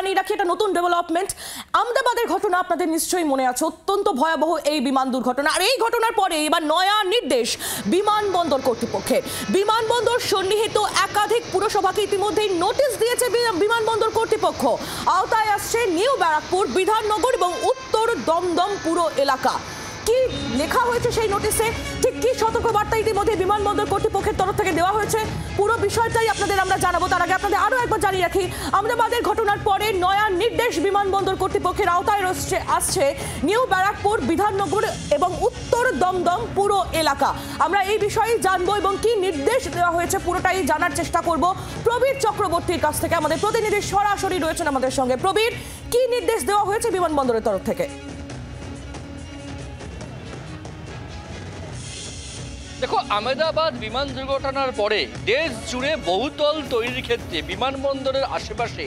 জানিয়ে রাখি একটা নতুন ডেভেলপমেন্ট। আহমেদাবাদের ঘটনা আপনাদের নিশ্চয়ই মনে আছে, অত্যন্ত ভয়াবহ এই বিমান দুর্ঘটনা। আর এই ঘটনার পরে এবার নয়া নির্দেশ বিমানবন্দর কর্তৃপক্ষের। বিমানবন্দর সন্নিহিত একাধিক পুরসভাকে ইতিমধ্যেই নোটিশ দিয়েছে বিমানবন্দর কর্তৃপক্ষ। আওতায় আসছে নিউ ব্যারাকপুর, বিধাননগর এবং উত্তর দমদম পুরো এলাকা। কি লেখা হয়েছে সেই নোটিশে, ঠিক কি সতর্কবার্তা ইতিমধ্যে বিমানবন্দর কর্তৃপক্ষের তরফ থেকে দেওয়া হয়েছে, পুরো বিষয়টাই আপনাদের আমরা জানাবো। তার আগে আপনাদের আরো একবার জানিয়ে রাখি, আহমেদাবাদের ঘটনার পরে নয়া নির্দেশ বিমানবন্দর কর্তৃপক্ষের আওতায় আসছে নিউ ব্যারাকপুর, বিধাননগর এবং উত্তর দমদম পুরো এলাকা। আমরা এই বিষয়ে জানবো এবং কি নির্দেশ দেওয়া হয়েছে পুরোটাই জানার চেষ্টা করব প্রবীর চক্রবর্তীর কাছ থেকে। আমাদের প্রতিনিধি সরাসরি রয়েছেন আমাদের সঙ্গে। প্রবীর, কি নির্দেশ দেওয়া হয়েছে বিমানবন্দরের তরফ থেকে? দেখো, আহমেদাবাদ বিমান দুর্ঘটনার পরে দেশ জুড়ে বহুতল তৈরির ক্ষেত্রে বিমানবন্দরের আশেপাশে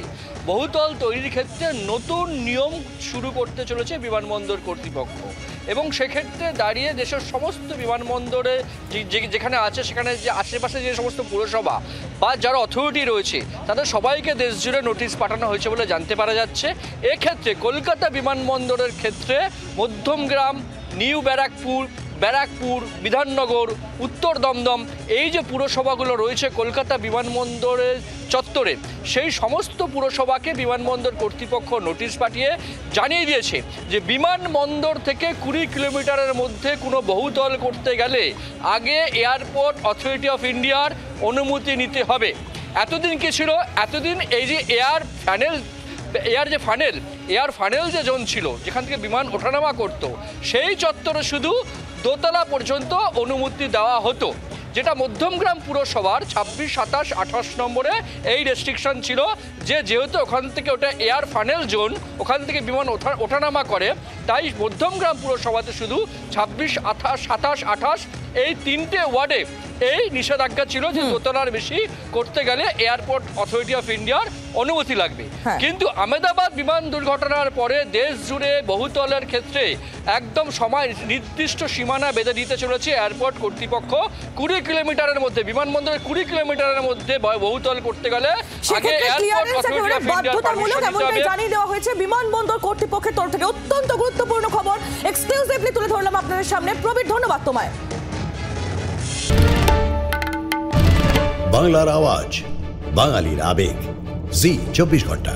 বহুতল তৈরির ক্ষেত্রে নতুন নিয়ম শুরু করতে চলেছে বিমানবন্দর কর্তৃপক্ষ। এবং সেক্ষেত্রে দাঁড়িয়ে দেশের সমস্ত বিমানবন্দরে যেখানে আছে সেখানে যে আশেপাশে যে সমস্ত পুরসভা বা যারা অথরিটি রয়েছে তাদের সবাইকে দেশ জুড়ে নোটিশ পাঠানো হয়েছে বলে জানতে পারা যাচ্ছে। এক্ষেত্রে কলকাতা বিমানবন্দরের ক্ষেত্রে মধ্যমগ্রাম, নিউ ব্যারাকপুর, বিধাননগর, উত্তর দমদম, এই যে পুরসভাগুলো রয়েছে কলকাতা বিমানবন্দরের চত্বরে, সেই সমস্ত পুরসভাকে বিমানবন্দর কর্তৃপক্ষ নোটিশ পাঠিয়ে জানিয়ে দিয়েছে যে বিমানবন্দর থেকে 20 কিলোমিটারের মধ্যে কোনো বহুতল করতে গেলে আগে এয়ারপোর্ট অথরিটি অফ ইন্ডিয়ার অনুমতি নিতে হবে। এতদিন কি ছিল? এতদিন এই যে এয়ার ফানেল যে জোন ছিল, যেখান থেকে বিমান ওঠানামা করতো, সেই চত্বরে শুধু দোতলা পর্যন্ত অনুমতি দেওয়া হতো, যেটা মধ্যমগ্রাম পুরসভার 26, 27, 28 নম্বরে এই রেস্ট্রিকশন ছিল যে যেহেতু ওখান থেকে ওটা এয়ার ফানেল জোন, ওখান থেকে বিমান ওঠানামা করে, তাই মধ্যমগ্রাম পুরসভাতে শুধু 26, 27, 28 এই তিনটে ওয়ার্ডে এই নিষেধাজ্ঞা ছিল যে দোতলার বেশি করতে গেলে এয়ারপোর্ট অথরিটি অফ ইন্ডিয়ার অনুমতি লাগবে। কিন্তু আহমেদাবাদ বিমান দুর্ঘটনার পরে দেশ জুড়ে বহুতলের ক্ষেত্রে একদম সময় নির্দিষ্ট সীমানা বেঁধে দিতে চলেছে এয়ারপোর্ট কর্তৃপক্ষ। 20 কিলোমিটারের মধ্যে, বিমানবন্দরের 20 কিলোমিটারের মধ্যে বহুতল করতে গেলে আগে এয়ারপোর্ট অথরিটি অফ ইন্ডিয়ার জানিয়ে দেওয়া হয়েছে বিমানবন্দর কর্তৃপক্ষের তরফ থেকে। অত্যন্ত গুরুত্বপূর্ণ খবর এক্সক্লুসিভলি তুলে ধরলাম আপনাদের সামনে। প্রবীর, ধন্যবাদ তোমায়। বাংলার আওয়াজ, বাঙালির আবেগ, জি 24 ঘন্টা।